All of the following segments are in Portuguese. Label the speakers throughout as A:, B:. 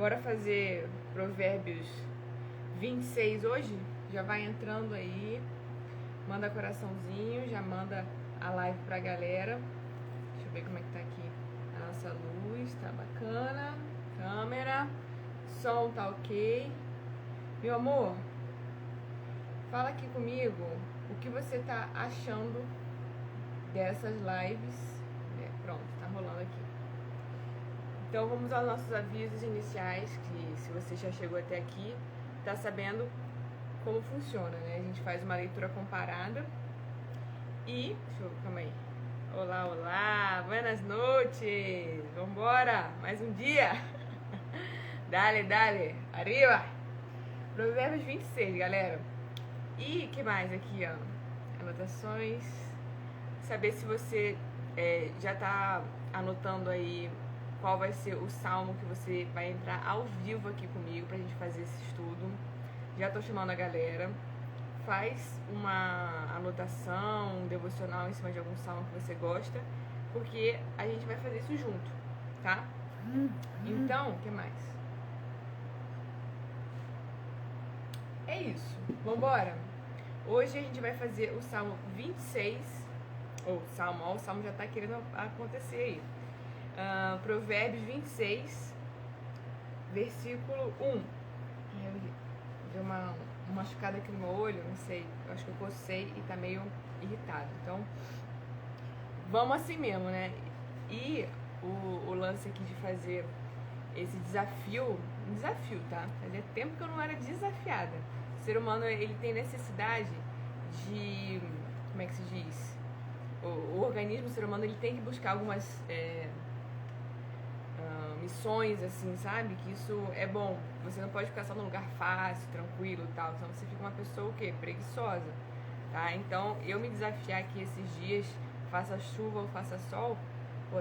A: Bora fazer Provérbios 26 hoje? Já vai entrando aí, manda coraçãozinho, já manda a live pra galera. Deixa eu ver como é que tá aqui a nossa luz, tá bacana. Câmera, som tá ok. Meu amor, fala aqui comigo o que você tá achando dessas lives. Pronto, tá rolando aqui. Então vamos aos nossos avisos iniciais, que se você já chegou até aqui, tá sabendo como funciona, né? A gente faz uma leitura comparada e... calma aí. Olá, olá, buenas noites, vambora, mais um dia. Dale, dale, arriba. Provérbios 26, galera. E que mais aqui, ó? Anotações. Saber se você já tá anotando aí qual vai ser o salmo que você vai entrar ao vivo aqui comigo pra gente fazer esse estudo. Já tô chamando a galera. Faz uma anotação, um devocional em cima de algum salmo que você gosta, porque a gente vai fazer isso junto, tá? Então, o que mais? É isso, vambora! Hoje a gente vai fazer o salmo 26, o salmo já tá querendo acontecer aí. Provérbios 26, versículo 1. Deu uma machucada aqui no meu olho, não sei, eu acho que eu cocei e tá meio irritado. Então, vamos assim mesmo, né? E o lance aqui de fazer esse desafio, tá? Fazia tempo que eu não era desafiada. O ser humano, ele tem necessidade de, como é que se diz? O organismo, o ser humano, ele tem que buscar algumas missões, assim, sabe? Que isso é bom. Você não pode ficar só num lugar fácil, tranquilo e tal. Senão você fica uma pessoa, o quê? Preguiçosa, tá? Então, eu me desafiar aqui esses dias, faça chuva ou faça sol,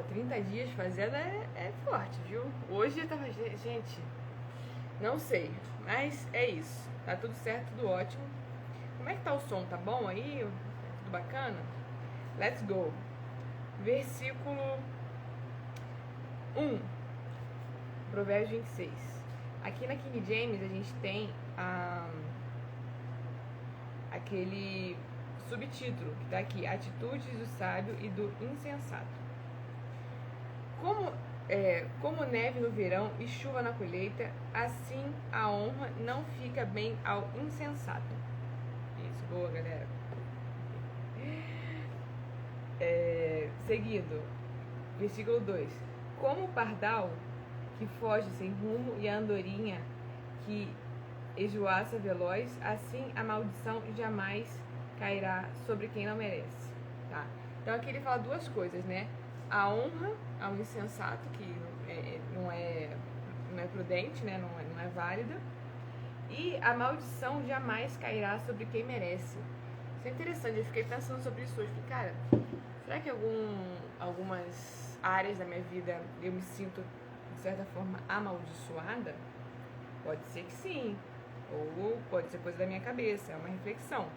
A: 30 dias fazendo é forte, viu? Hoje eu tava... Gente, não sei, mas é isso. Tá tudo certo, tudo ótimo. Como é que tá o som? Tá bom aí? Tudo bacana? Let's go. Versículo 1. Provérbios 26. Aqui na King James a gente tem aquele subtítulo que tá aqui: Atitudes do sábio e do insensato. Como neve no verão e chuva na colheita, assim a honra não fica bem ao insensato. Isso, boa, galera. Seguido, versículo 2. Como o pardal que foge sem rumo e a andorinha que esvoaça veloz, assim a maldição jamais cairá sobre quem não merece, tá? Então aqui ele fala duas coisas, né? A honra ao insensato, que não é prudente, né? Não é válida, e a maldição jamais cairá sobre quem merece. Isso é interessante, eu fiquei pensando sobre isso hoje. Falei, cara, será que algumas áreas da minha vida eu me sinto, de certa forma, amaldiçoada? Pode ser que sim, ou pode ser coisa da minha cabeça, é uma reflexão,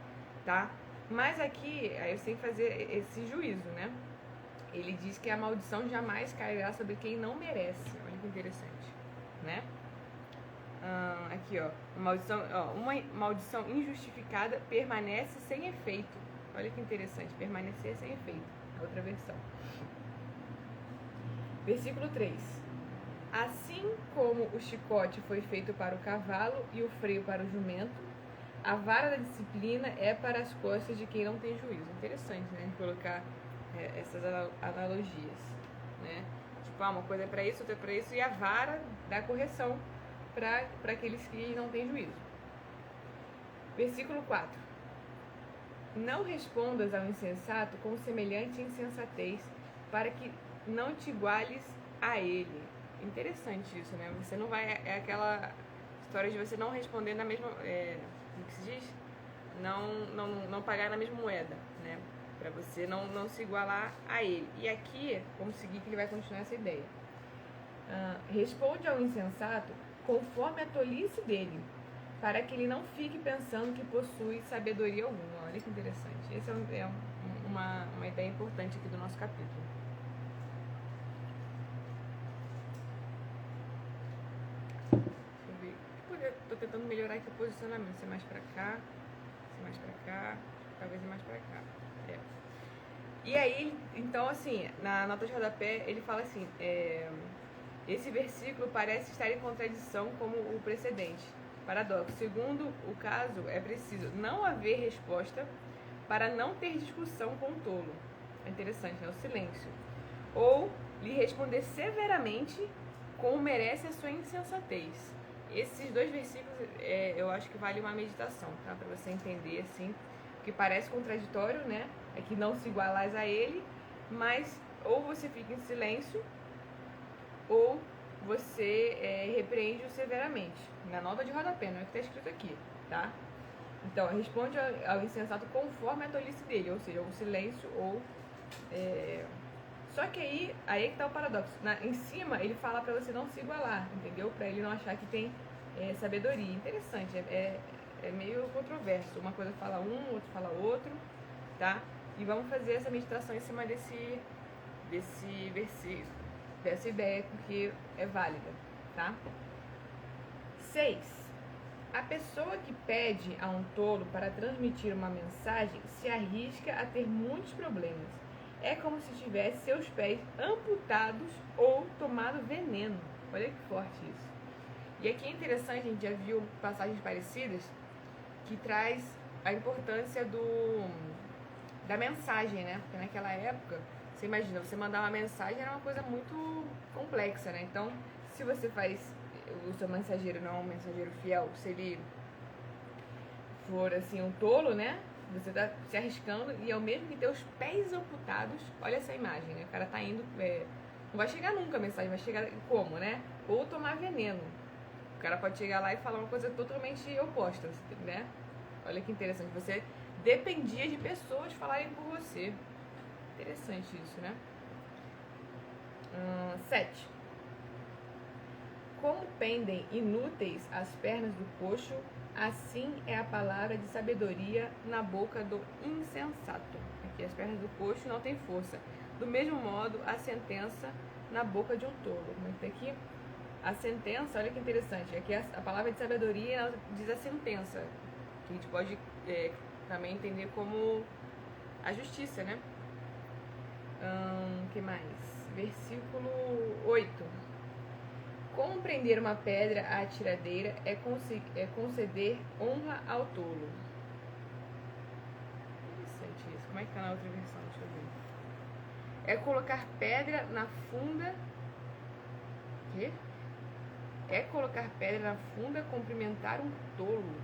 A: tá? Mas aqui, eu sei fazer esse juízo, né? Ele diz que a maldição jamais cairá sobre quem não merece. Olha que interessante, né? Aqui, ó, uma maldição injustificada permanece sem efeito. Olha que interessante, permanecer sem efeito. A outra versão. Versículo 3. Assim como o chicote foi feito para o cavalo e o freio para o jumento, a vara da disciplina é para as costas de quem não tem juízo. Interessante, né? Colocar essas analogias, né? Tipo, uma coisa é para isso, outra é para isso, e a vara dá correção para aqueles que não têm juízo. Versículo 4. Não respondas ao insensato com semelhante insensatez, para que não te iguales a ele. Interessante isso, né? Você não vai... É aquela história de você não responder na mesma... como que se diz? Não pagar na mesma moeda, né? Para você não se igualar a ele. E aqui, vamos seguir que ele vai continuar essa ideia. Responde ao insensato conforme a tolice dele, para que ele não fique pensando que possui sabedoria alguma. Olha que interessante. Essa é uma ideia importante aqui do nosso capítulo. tentando melhorar aqui o posicionamento. Ser mais pra cá, ser mais pra cá, talvez ir mais pra cá. É. E aí, então assim, na nota de rodapé, ele fala assim, esse versículo parece estar em contradição como o precedente. Paradoxo. Segundo o caso, é preciso não haver resposta para não ter discussão com o tolo. É interessante, né? O silêncio. Ou lhe responder severamente como merece a sua insensatez. Esses dois versículos, eu acho que vale uma meditação, tá? Para você entender, assim, que parece contraditório, né? É que não se igualais a ele, mas ou você fica em silêncio, ou você repreende-o severamente. Na nota de rodapé, não é o que está escrito aqui, tá? Então, responde ao insensato conforme a tolice dele, ou seja, o silêncio ou... Só que aí que tá o paradoxo. Em cima, ele fala pra você não se igualar, entendeu? Pra ele não achar que tem sabedoria. Interessante, é meio controverso. Uma coisa fala um, outro fala outro, tá? E vamos fazer essa meditação em cima desse versículo, dessa ideia, porque é válida, tá? 6. A pessoa que pede a um tolo para transmitir uma mensagem se arrisca a ter muitos problemas. É como se tivesse seus pés amputados ou tomado veneno. Olha que forte isso. E aqui é interessante, a gente já viu passagens parecidas que traz a importância da mensagem, né? Porque naquela época, você imagina, você mandar uma mensagem era uma coisa muito complexa, né? Então, se você faz, o seu mensageiro não é um mensageiro fiel, se ele for assim um tolo, né? Você tá se arriscando e ao mesmo que ter os pés amputados, olha essa imagem, né? O cara tá indo, não vai chegar nunca a mensagem, vai chegar como, né? Ou tomar veneno. O cara pode chegar lá e falar uma coisa totalmente oposta, né? Olha que interessante, você dependia de pessoas falarem por você. Interessante isso, né? 7. Como pendem inúteis as pernas do coxo, assim é a palavra de sabedoria na boca do insensato. Aqui as pernas do coxo não têm força. Do mesmo modo, a sentença na boca de um tolo. Como é que tá aqui? A sentença, olha que interessante. Aqui a palavra de sabedoria diz a sentença, que a gente pode também entender como a justiça, né? Que mais? Versículo 8. Compreender uma pedra à tiradeira é conceder honra ao tolo. Interessante isso. Como é que tá na outra versão? Deixa eu ver. É colocar pedra na funda. Quê? É colocar pedra na funda, cumprimentar um tolo.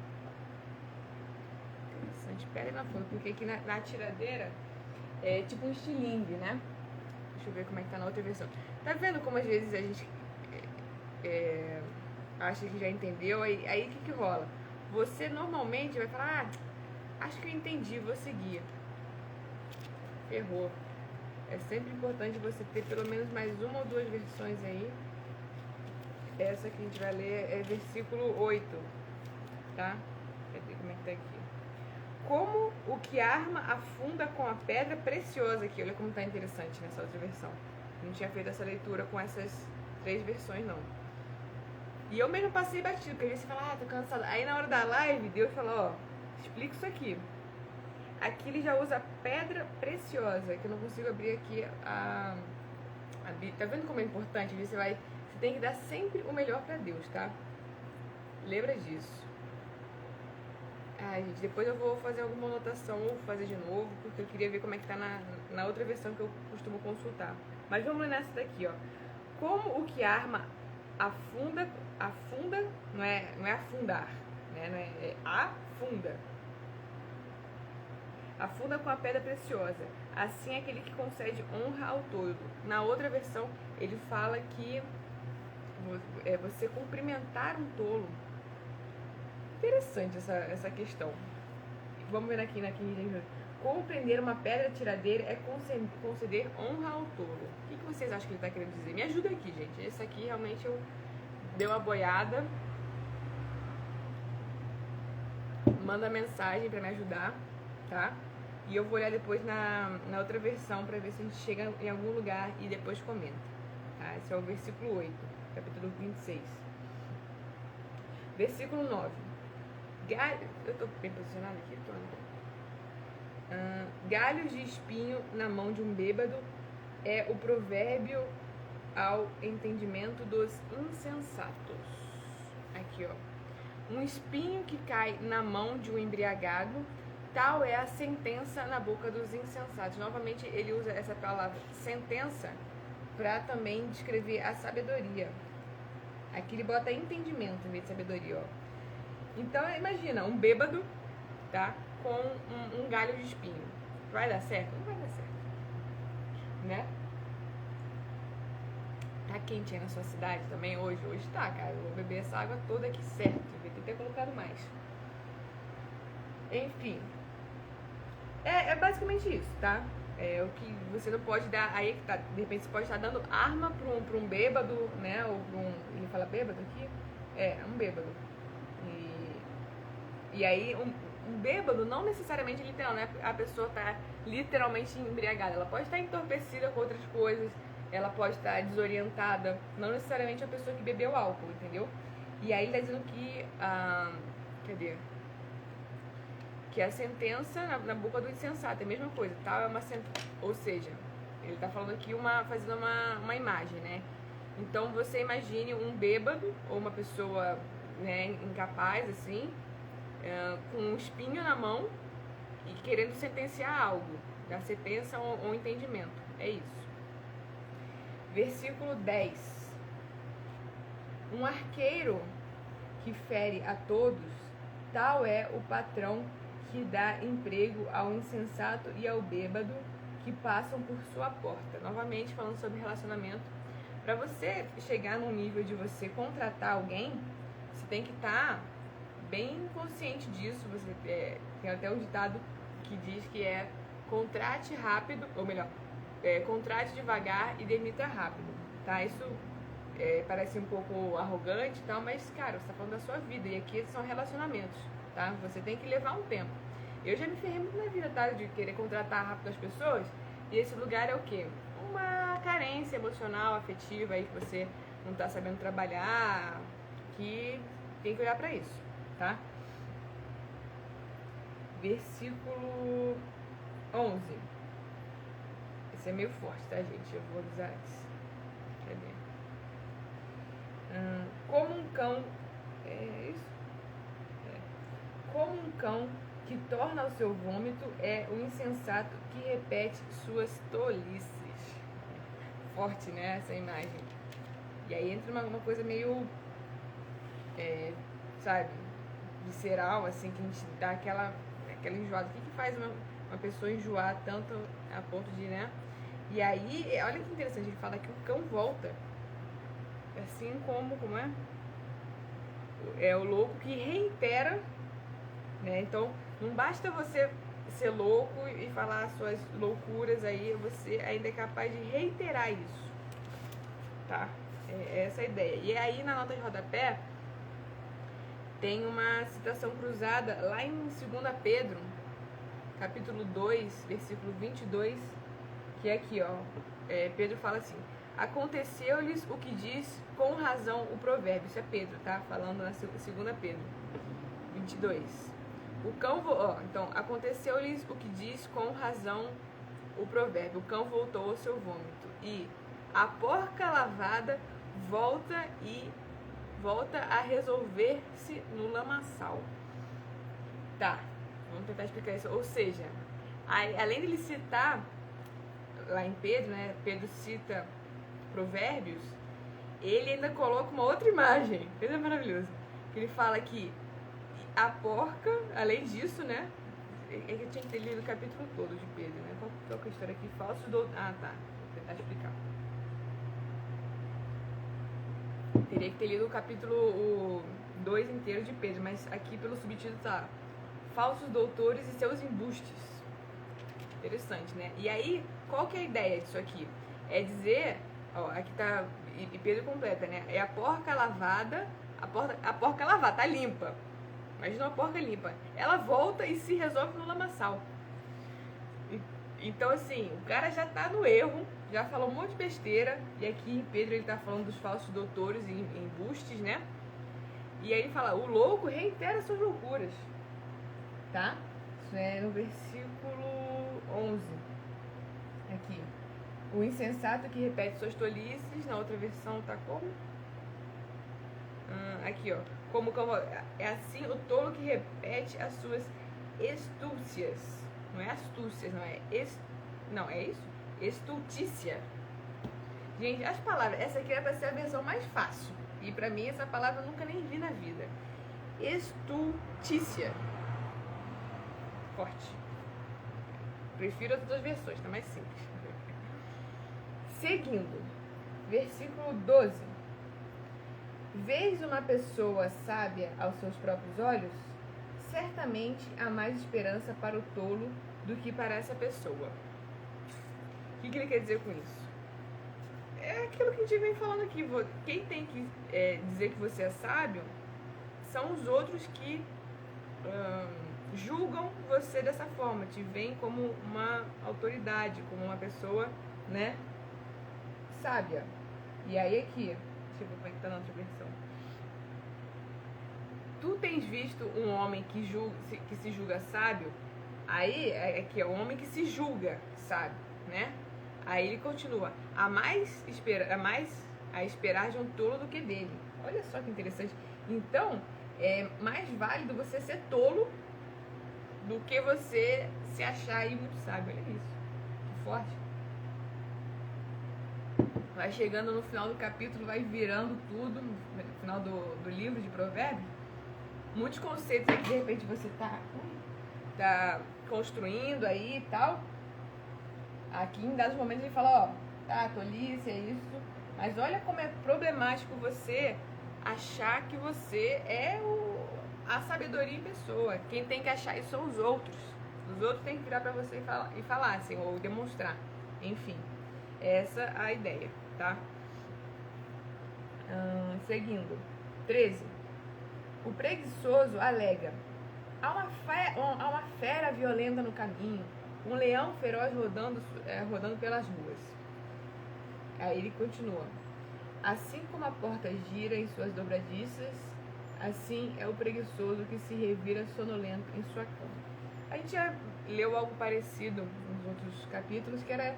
A: Interessante, pedra na funda, porque aqui na tiradeira é tipo um estilingue, né? Deixa eu ver como é que tá na outra versão. Tá vendo como às vezes a gente acha que já entendeu, aí o que rola? Você normalmente vai falar, acho que eu entendi, vou seguir. Errou. É sempre importante você ter pelo menos mais uma ou duas versões aí. Essa que a gente vai ler é versículo 8, tá? Cadê como é que tá aqui? Como o que arma afunda com a pedra preciosa aqui. Olha como tá interessante nessa outra versão. Não tinha feito essa leitura com essas 3 versões, não. E eu mesmo passei batido, porque às vezes você fala, tô cansada. Aí na hora da live, Deus falou, explica isso aqui. Aqui ele já usa pedra preciosa, que eu não consigo abrir aqui a Bíblia. Tá vendo como é importante? Você tem que dar sempre o melhor pra Deus, tá? Lembra disso. Ai, gente, depois eu vou fazer alguma anotação ou fazer de novo, porque eu queria ver como é que tá na outra versão que eu costumo consultar. Mas vamos nessa daqui, ó. Como o que arma afunda, não é afundar, né? Não é afunda. Afunda com a pedra preciosa. Assim é aquele que concede honra ao tolo. Na outra versão, ele fala que é você cumprimentar um tolo. Interessante essa questão. Vamos ver aqui na King James. Compreender uma pedra tiradeira é conceder honra ao tolo. O que vocês acham que ele está querendo dizer? Me ajuda aqui, gente. Esse aqui realmente eu dei uma boiada. Manda mensagem para me ajudar, tá? E eu vou olhar depois na outra versão para ver se a gente chega em algum lugar e depois comenta. Tá? Esse é o versículo 8, capítulo 26. Versículo 9. Eu tô bem posicionado aqui, tô. Galhos de espinho na mão de um bêbado é o provérbio ao entendimento dos insensatos. Aqui, ó. Um espinho que cai na mão de um embriagado, tal é a sentença na boca dos insensatos. Novamente, ele usa essa palavra sentença para também descrever a sabedoria. Aqui ele bota entendimento em vez de sabedoria, ó. Então, imagina, um bêbado, tá? Com um galho de espinho. Vai dar certo? Não vai dar certo. Né? Tá quente aí na sua cidade também hoje? Hoje tá, cara. Eu vou beber essa água toda aqui certo. Devia ter colocado mais. Enfim. É basicamente isso, tá? É o que você não pode dar. Aí que tá. De repente você pode estar dando arma pra um bêbado, né? Ou pra um. Ele fala bêbado aqui? É um bêbado. E aí um bêbado não necessariamente literal, né? A pessoa tá literalmente embriagada. Ela pode estar entorpecida com outras coisas. Ela pode estar desorientada. Não necessariamente a pessoa que bebeu álcool, entendeu? E aí ele tá dizendo que cadê? Que a sentença na boca do insensato é a mesma coisa, tal é uma sentença. Ou seja, ele tá falando aqui fazendo uma imagem, né? Então você imagine um bêbado ou uma pessoa, né, incapaz, assim, com um espinho na mão e querendo sentenciar algo, da sentença ou entendimento. É isso. Versículo 10. Um arqueiro que fere a todos, tal é o patrão que dá emprego ao insensato e ao bêbado que passam por sua porta. Novamente falando sobre relacionamento. Para você chegar num nível de você contratar alguém, você tem que estar bem consciente disso. Você tem até um ditado que diz que é contrate rápido, ou melhor, contrate devagar e demita rápido, tá? Isso parece um pouco arrogante e tal, mas, cara, você tá falando da sua vida, e aqui são relacionamentos, tá? Você tem que levar um tempo. Eu já me ferrei muito na vida, tá? De querer contratar rápido as pessoas, e esse lugar é o quê? Uma carência emocional, afetiva aí, que você não tá sabendo trabalhar, que tem que olhar pra isso, tá? Versículo 11. Esse é meio forte, tá, gente? Eu vou avisar antes. Cadê? Como um cão... É isso? Como um cão que torna o seu vômito é o insensato que repete suas tolices. Forte, né? Essa imagem. E aí entra uma coisa meio... sabe? Visceral, assim, que a gente dá aquela enjoada. O que faz uma pessoa enjoar tanto a ponto de, né? E aí, olha que interessante, ele fala que o cão volta. Assim como é? É o louco que reitera, né? Então, não basta você ser louco e falar suas loucuras aí, você ainda é capaz de reiterar isso, tá? É essa a ideia. E aí, na nota de rodapé, tem uma citação cruzada lá em 2 Pedro, capítulo 2, versículo 22, que é aqui, ó. Pedro fala assim: aconteceu-lhes o que diz com razão o provérbio. Isso é Pedro, tá? Falando na 2 Pedro 22. O cão, então, aconteceu-lhes o que diz com razão o provérbio. O cão voltou ao seu vômito. E a porca lavada volta a resolver-se no lamaçal. Tá, vamos tentar explicar isso. Ou seja, além de ele citar lá em Pedro, né? Pedro cita Provérbios, ele ainda coloca uma outra imagem. Coisa maravilhosa. Que ele fala que a porca, além disso, né? Eu tinha que ter lido o capítulo todo de Pedro, né? Qual que é a história aqui? Falsos doutores. Ah, tá. Vou tentar explicar. Teria que ter lido o capítulo 2 inteiro de Pedro, mas aqui pelo subtítulo tá falsos doutores e seus embustes. Interessante, né? E aí, qual que é a ideia disso aqui? É dizer, ó, aqui tá, e Pedro completa, né? É a porca lavada, a porca lavada, tá limpa. Imagina uma porca limpa. Ela volta e se resolve no lamaçal. Então, assim, o cara já tá no erro, já falou um monte de besteira, e aqui Pedro ele tá falando dos falsos doutores e embustes, né? E aí ele fala, o louco reitera suas loucuras. Tá? Isso é no versículo 11. Aqui. O insensato que repete suas tolices, na outra versão tá como? Aqui, ó. Como é assim o tolo que repete as suas estúcias. Não é astúcias, não é não, é isso? Estultícia. Gente, as palavras, essa aqui era pra ser a versão mais fácil. E pra mim essa palavra eu nunca nem vi na vida. Estultícia. Forte. Prefiro as outras versões, tá mais simples. Seguindo, versículo 12. Vês uma pessoa sábia aos seus próprios olhos? Certamente há mais esperança para o tolo do que para essa pessoa. O que ele quer dizer com isso? É aquilo que a gente vem falando aqui. Quem tem que dizer que você é sábio são os outros que julgam você dessa forma, te veem como uma autoridade, como uma pessoa, né, sábia. E aí aqui, deixa eu ver como é que tá na outra versão. Tu tens visto um homem que se julga sábio? Aí, aqui é o homem que se julga sábio, né? Aí ele continua, a esperar de um tolo do que dele. Olha só que interessante. Então, é mais válido você ser tolo do que você se achar aí muito sábio. Olha isso, que forte. Vai chegando no final do capítulo, vai virando tudo, no final do livro de Provérbios. Muitos conceitos aí que de repente você tá construindo aí e tal. Aqui em dados momentos ele fala, ó, tá, tolice, é isso. Mas olha como é problemático você achar que você é a sabedoria em pessoa. Quem tem que achar isso são os outros. Os outros têm que virar pra você e falar assim, ou demonstrar. Enfim, essa é a ideia, tá? Seguindo. 13. O preguiçoso alega, há uma fera violenta no caminho, um leão feroz rodando pelas ruas. Aí ele continua. Assim como a porta gira em suas dobradiças, assim é o preguiçoso que se revira sonolento em sua cama. A gente já leu algo parecido nos outros capítulos, que era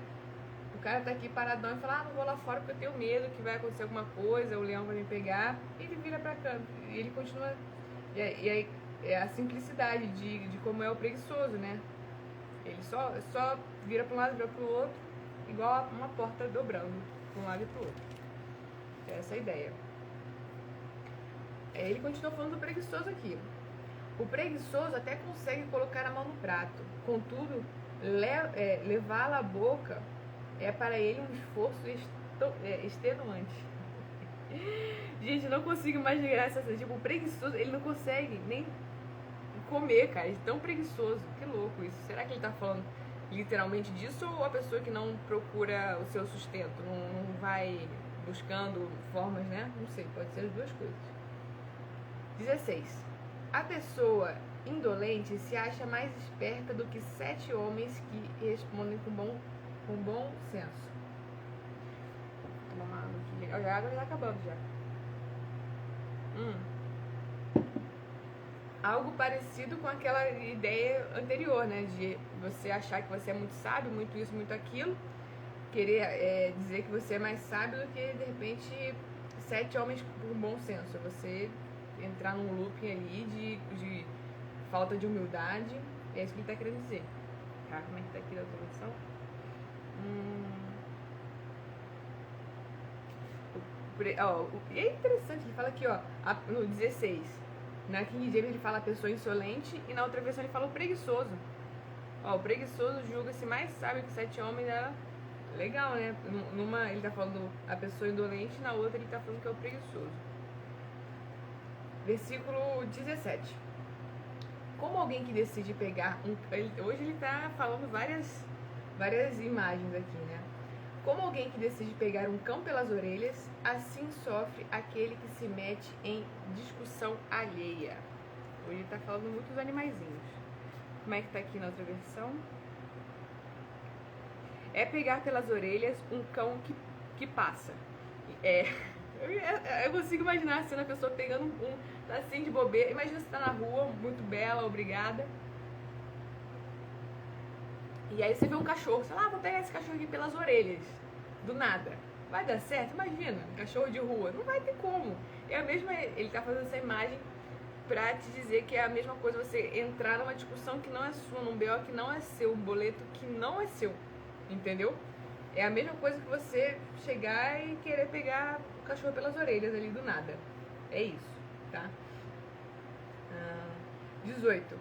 A: o cara tá aqui paradão e fala, não vou lá fora porque eu tenho medo que vai acontecer alguma coisa, o leão vai me pegar, e ele vira pra cá, e ele continua. E aí é a simplicidade de como é o preguiçoso, né? Ele só vira para um lado, vira para o outro, igual uma porta dobrando para um lado e para o outro. Essa é a ideia. Ele continua falando do preguiçoso aqui. O preguiçoso até consegue colocar a mão no prato, contudo, levá-la à boca é para ele um esforço extenuante. Gente, eu não consigo imaginar essa coisa. Tipo, o preguiçoso, ele não consegue nem comer, cara. Ele é tão preguiçoso. Que louco isso. Será que ele tá falando literalmente disso ou a pessoa que não procura o seu sustento? Não vai buscando formas, né? Não sei, pode ser as duas coisas. 16. A pessoa indolente se acha mais esperta do que 7 homens que respondem com bom senso. Vou tomar uma água aqui. A água já tá acabando já. Algo parecido com aquela ideia anterior, né? De você achar que você é muito sábio, muito isso, muito aquilo. Querer dizer que você é mais sábio do que, de repente, 7 homens com bom senso. Você entrar num looping ali de falta de humildade. É isso que ele tá querendo dizer. Tá? Como é que tá aqui da outra versão? E é interessante, ele fala aqui, ó, no 16. Na King James ele fala a pessoa insolente e na outra versão ele fala o preguiçoso. Ó, o preguiçoso julga-se mais sábio que 7 homens. Legal, né? Numa ele tá falando a pessoa indolente, na outra ele tá falando que é o preguiçoso. Versículo 17. Como alguém que decide pegar hoje ele tá falando várias imagens aqui, né? Como alguém que decide pegar um cão pelas orelhas, assim sofre aquele que se mete em discussão alheia. Hoje ele tá falando muito dos animaizinhos. Como é que tá aqui na outra versão? É pegar pelas orelhas um cão que passa. Eu consigo imaginar sendo a pessoa pegando tá assim de bobeira. Imagina você tá na rua, muito bela, obrigada. E aí você vê um cachorro, sei lá, vou pegar esse cachorro aqui pelas orelhas. Do nada. Vai dar certo? Imagina, um cachorro de rua. Não vai ter como. É a mesma, ele tá fazendo essa imagem pra te dizer que é a mesma coisa você entrar numa discussão que não é sua, num BO que não é seu, um boleto que não é seu. Entendeu? É a mesma coisa que você chegar e querer pegar o cachorro pelas orelhas ali do nada. É isso, tá? 18.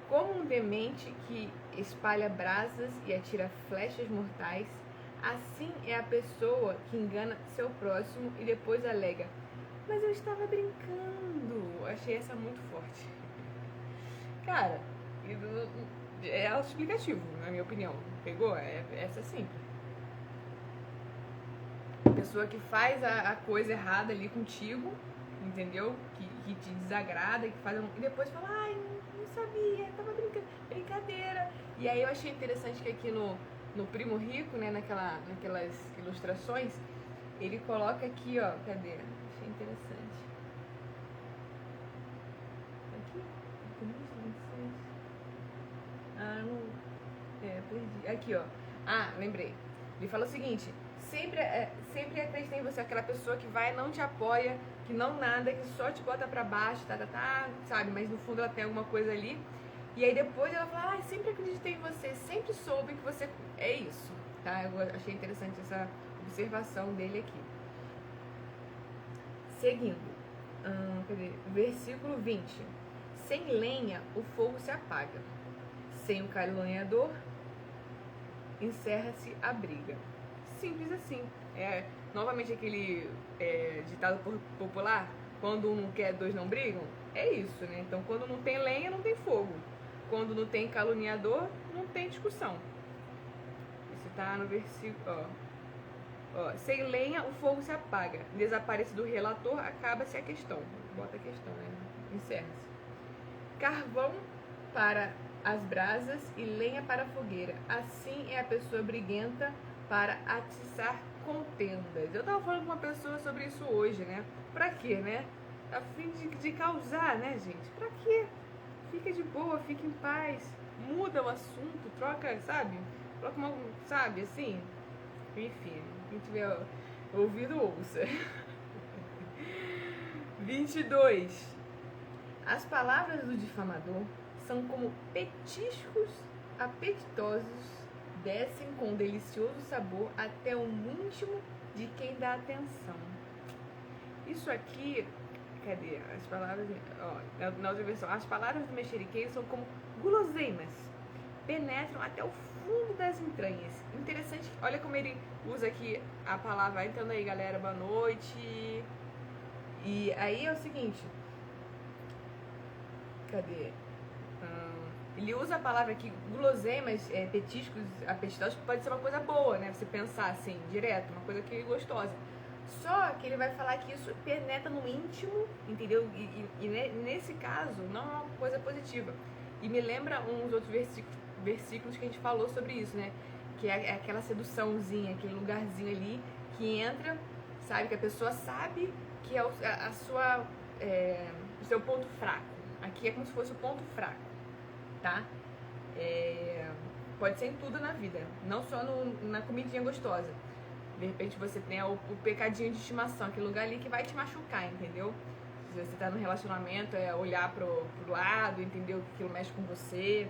A: Como um demente que espalha brasas e atira flechas mortais, assim é a pessoa que engana seu próximo e depois alega: mas eu estava brincando. Achei essa muito forte. Cara, é autoexplicativo, na minha opinião. Pegou? É essa simples. Pessoa que faz a coisa errada ali contigo, entendeu? Que te desagrada, que faz e depois fala: ai, não sabia, tava brincando, brincadeira. E aí eu achei interessante que aqui no Primo Rico, né, naquelas ilustrações, ele coloca aqui, ó, cadê? Achei interessante. Aqui? 26. Ah, não. Perdi. Aqui, ó. Ah, lembrei. Ele fala o seguinte: sempre acredita em você, aquela pessoa que vai, não te apoia, que não nada, que só te bota pra baixo, sabe? Mas no fundo ela tem alguma coisa ali. E aí depois ela fala: sempre acreditei em você, sempre soube que você... É isso, tá? Eu achei interessante essa observação dele aqui. Seguindo. Cadê? Versículo 20. Sem lenha, o fogo se apaga. Sem o caluniador, encerra-se a briga. Simples assim. É novamente aquele ditado popular: quando um não quer, dois não brigam. É isso, né? Então, quando não tem lenha, não tem fogo. Quando não tem caluniador, não tem discussão. Isso tá no versículo, ó. Sem lenha, o fogo se apaga. Desaparece do relator, acaba-se a questão. Bota a questão, né? Encerra-se. Carvão para as brasas e lenha para a fogueira. Assim é a pessoa briguenta para atiçar contendas. Eu tava falando com uma pessoa sobre isso hoje, né? Pra quê, né? A fim de causar, né, gente? Pra quê? Fica de boa, fica em paz. Muda o assunto, troca, sabe? Troca uma, sabe, assim? Enfim, quem tiver ouvido, ouça. 22. As palavras do difamador são como petiscos apetitosos, descem com delicioso sabor até o íntimo de quem dá atenção. Isso aqui, cadê? As palavras, ó, na outra versão, as palavras do mexeriqueiro são como guloseimas, penetram até o fundo das entranhas. Interessante, olha como ele usa aqui a palavra. Vai entrando aí, galera, boa noite. E aí é o seguinte, cadê? Ele usa a palavra aqui, guloseimas, petiscos, apetitosos, pode ser uma coisa boa, né? Você pensar assim, direto, uma coisa que é gostosa. Só que ele vai falar que isso penetra no íntimo, entendeu? E nesse caso, não é uma coisa positiva. E me lembra uns outros versículos que a gente falou sobre isso, né? Que é aquela seduçãozinha, aquele lugarzinho ali que entra, sabe? Que a pessoa sabe que é o seu ponto fraco. Aqui é como se fosse o ponto fraco, tá? Pode ser em tudo na vida, não só na comidinha gostosa. De repente você tem o pecadinho de estimação, aquele lugar ali que vai te machucar, entendeu? Se você tá no relacionamento, olhar pro lado, entendeu? Que aquilo mexe com você,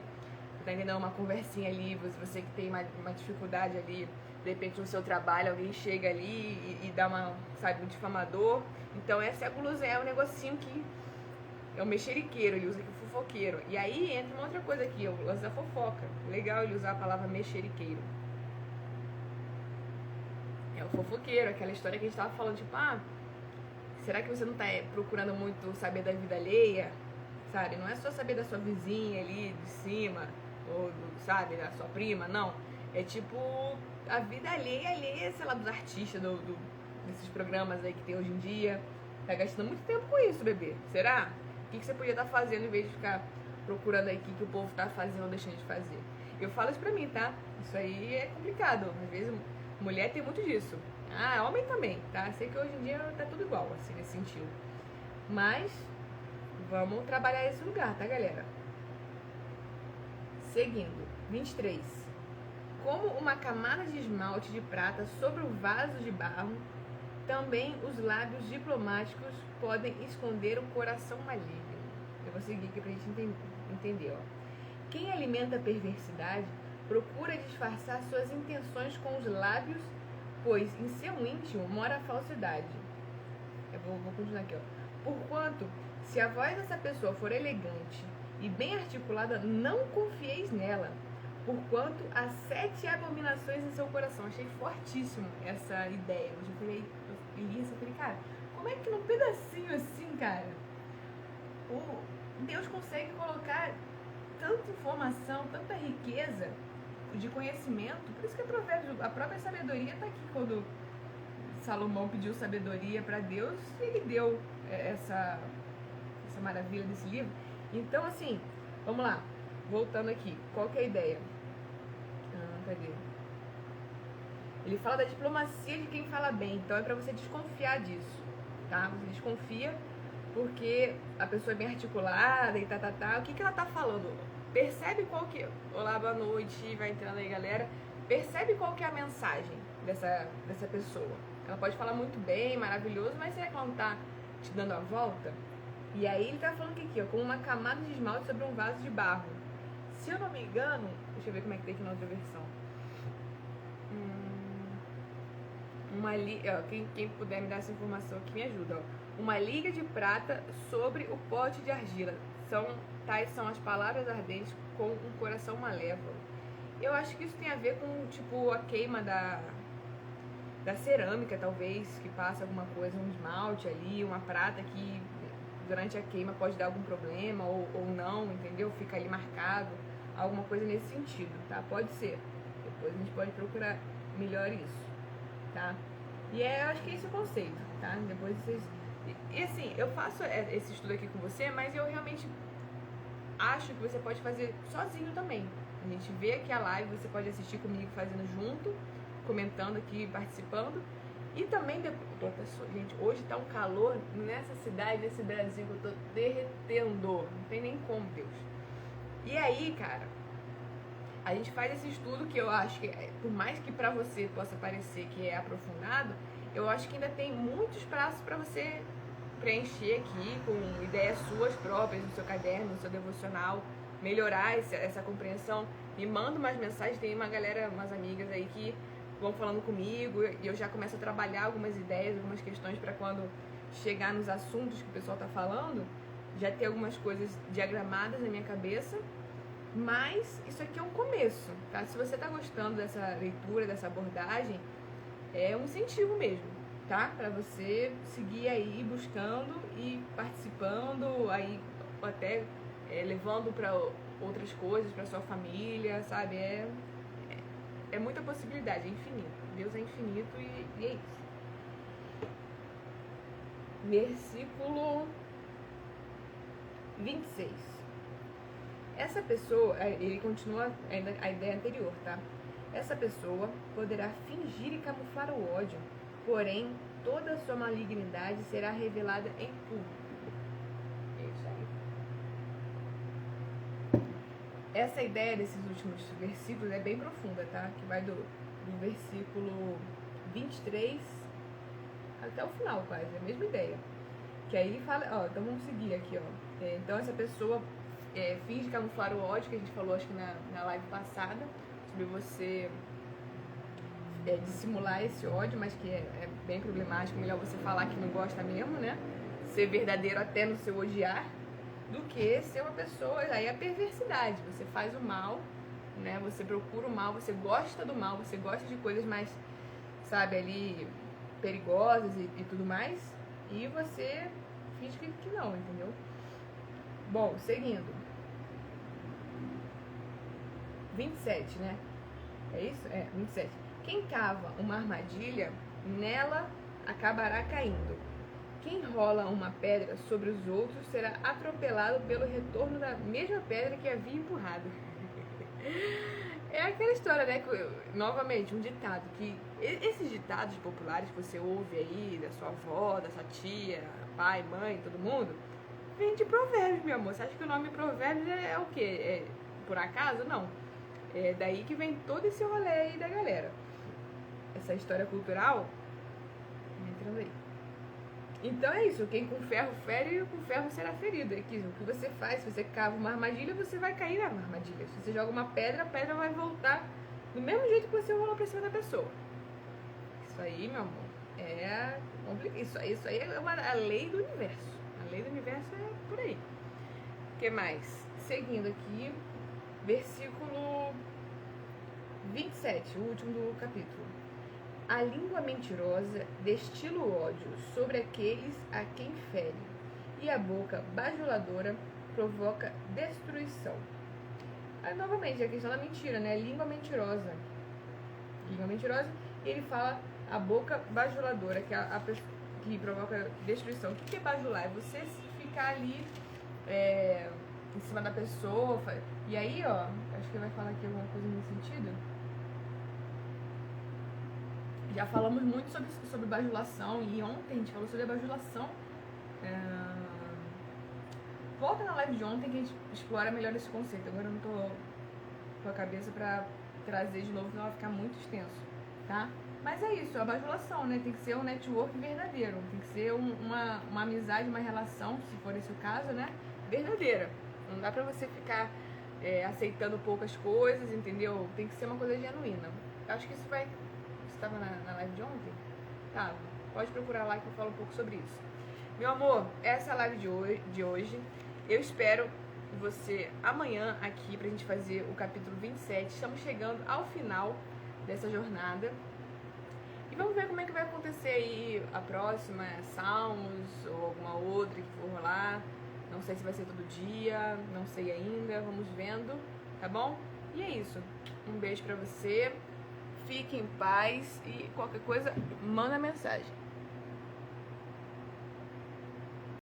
A: tá entendendo? Uma conversinha ali, você que tem uma dificuldade ali, de repente no seu trabalho alguém chega ali e dá um difamador. Então essa é a guloseima, é um negocinho que é o mexeriqueiro, ele usa aqui o fofoqueiro. E aí entra uma outra coisa aqui, o lance da fofoca. Legal ele usar a palavra mexeriqueiro. É o fofoqueiro, aquela história que a gente tava falando, tipo, será que você não tá procurando muito saber da vida alheia? Sabe? Não é só saber da sua vizinha ali de cima, ou sabe, da sua prima, não. É tipo a vida alheia, sei lá, dos artistas, desses programas aí que tem hoje em dia. Tá gastando muito tempo com isso, bebê. Será? O que você podia estar fazendo em vez de ficar procurando aí o que o povo tá fazendo ou deixando de fazer? Eu falo isso pra mim, tá? Isso aí é complicado. Às vezes, mulher tem muito disso. Ah, homem também, tá? Sei que hoje em dia tá tudo igual, assim, nesse sentido. Mas vamos trabalhar esse lugar, tá, galera? Seguindo, 23. Como uma camada de esmalte de prata sobre o vaso de barro, também os lábios diplomáticos podem esconder o coração maligno. Eu vou seguir aqui pra gente entender, ó. Quem alimenta a perversidade procura disfarçar suas intenções com os lábios, pois em seu íntimo mora a falsidade. Eu vou continuar aqui, ó. Porquanto, se a voz dessa pessoa for elegante e bem articulada, não confieis nela, porquanto há 7 abominações em seu coração. Achei fortíssimo essa ideia. Eu li isso e falei, cara, como é que num pedacinho assim, cara, Deus consegue colocar tanta informação, tanta riqueza de conhecimento? Por isso que a própria sabedoria está aqui. Quando Salomão pediu sabedoria para Deus, ele deu essa maravilha desse livro. Então, assim, vamos lá, voltando aqui, qual que é a ideia? Cadê? Ele fala da diplomacia de quem fala bem, então é pra você desconfiar disso, tá? Você desconfia porque a pessoa é bem articulada e tá. O que ela tá falando? Percebe qual que... Olá, boa noite, vai entrando aí, galera. Percebe qual que é a mensagem dessa pessoa. Ela pode falar muito bem, maravilhoso, mas será que ela não tá te dando a volta? E aí ele tá falando que aqui, ó, como uma camada de esmalte sobre um vaso de barro. Se eu não me engano, deixa eu ver como é que tem aqui na outra versão. Quem puder me dar essa informação aqui me ajuda, ó. Uma liga de prata sobre o pote de argila. Tais são as palavras ardentes com um coração malévolo. Eu acho que isso tem a ver com, tipo, a queima da cerâmica, talvez, que passa alguma coisa, um esmalte ali, uma prata que durante a queima pode dar algum problema ou não, entendeu? Fica ali marcado, alguma coisa nesse sentido, tá? Pode ser. Depois a gente pode procurar melhor isso, tá? E eu acho que é esse o conceito, tá? Depois vocês... E assim, eu faço esse estudo aqui com você, mas eu realmente acho que você pode fazer sozinho também. A gente vê aqui a live, você pode assistir comigo fazendo junto, comentando aqui, participando. E também, gente, hoje tá um calor nessa cidade, nesse Brasil, que eu tô derretendo. Não tem nem como, Deus. E aí, cara, a gente faz esse estudo que eu acho que, por mais que pra você possa parecer que é aprofundado, eu acho que ainda tem muitos passos pra você preencher aqui com ideias suas próprias, no seu caderno, no seu devocional, melhorar essa compreensão. Me manda umas mensagens, tem uma galera, umas amigas aí que vão falando comigo e eu já começo a trabalhar algumas ideias, algumas questões para quando chegar nos assuntos que o pessoal tá falando, já ter algumas coisas diagramadas na minha cabeça. Mas isso aqui é um começo, tá? Se você tá gostando dessa leitura, dessa abordagem, é um incentivo mesmo, tá? Para você seguir aí buscando e participando, aí até levando para outras coisas, para sua família, sabe? É muita possibilidade, é infinito. Deus é infinito e é isso. Versículo 26. Essa pessoa, ele continua a ideia anterior, tá? Essa pessoa poderá fingir e camuflar o ódio, porém toda a sua malignidade será revelada em público. É isso aí. Essa ideia desses últimos versículos é bem profunda, tá? Que vai do versículo 23 até o final, quase, é a mesma ideia. Que aí ele fala, ó, então vamos seguir aqui, ó. Então essa pessoa finge camuflar o ódio, que a gente falou acho que na live passada, sobre você dissimular esse ódio, mas que é bem problemático, melhor você falar que não gosta mesmo, né? Ser verdadeiro até no seu odiar, do que ser uma pessoa, aí é a perversidade, você faz o mal, né? Você procura o mal, você gosta do mal, você gosta de coisas mais, sabe, ali perigosas e tudo mais, e você finge que não, entendeu? Bom, seguindo. 27, né? É isso? 27. Quem cava uma armadilha, nela acabará caindo. Quem rola uma pedra sobre os outros será atropelado pelo retorno da mesma pedra que havia empurrado. É aquela história, né? Novamente, um ditado que... Esses ditados populares que você ouve aí, da sua avó, da sua tia, pai, mãe, todo mundo, vem de provérbios, meu amor. Você acha que o nome provérbios é o quê? É por acaso? Não. É daí que vem todo esse rolê aí da galera. Essa história cultural, entrando aí. Então é isso, quem com ferro fere, com ferro será ferido. É que o que você faz, se você cava uma armadilha, você vai cair na armadilha. Se você joga uma pedra, a pedra vai voltar do mesmo jeito que você rolou pra cima da pessoa. Isso aí, meu amor, é complicado. Isso aí é a lei do universo. A lei do universo é por aí. O que mais? Seguindo aqui, versículo 27, o último do capítulo. A língua mentirosa destila o ódio sobre aqueles a quem fere, e a boca bajuladora provoca destruição. Aí, novamente, a questão da mentira, né? Língua mentirosa. Língua mentirosa, e ele fala a boca bajuladora, que, que provoca destruição. O que é bajular? É você ficar ali em cima da pessoa. E aí, ó, acho que ele vai falar aqui alguma coisa nesse sentido. Já falamos muito sobre bajulação, e ontem a gente falou sobre a bajulação. Volta na live de ontem que a gente explora melhor esse conceito. Agora eu não tô com a cabeça pra trazer de novo, senão vai ficar muito extenso, tá? Mas é isso, a bajulação, né? Tem que ser um network verdadeiro, tem que ser uma amizade, uma relação, se for esse o caso, né? Verdadeira. Não dá pra você ficar aceitando poucas coisas, entendeu? Tem que ser uma coisa genuína. Eu acho que isso vai... Você estava na live de ontem? Tá, pode procurar lá que eu falo um pouco sobre isso. Meu amor, essa é a live de hoje. Eu espero você amanhã aqui pra gente fazer o capítulo 27. Estamos chegando ao final dessa jornada. E vamos ver como é que vai acontecer aí a próxima, Salmos ou alguma outra que for rolar. Não sei se vai ser todo dia, não sei ainda, vamos vendo, tá bom? E é isso. Um beijo pra você. Fique em paz e qualquer coisa, manda mensagem.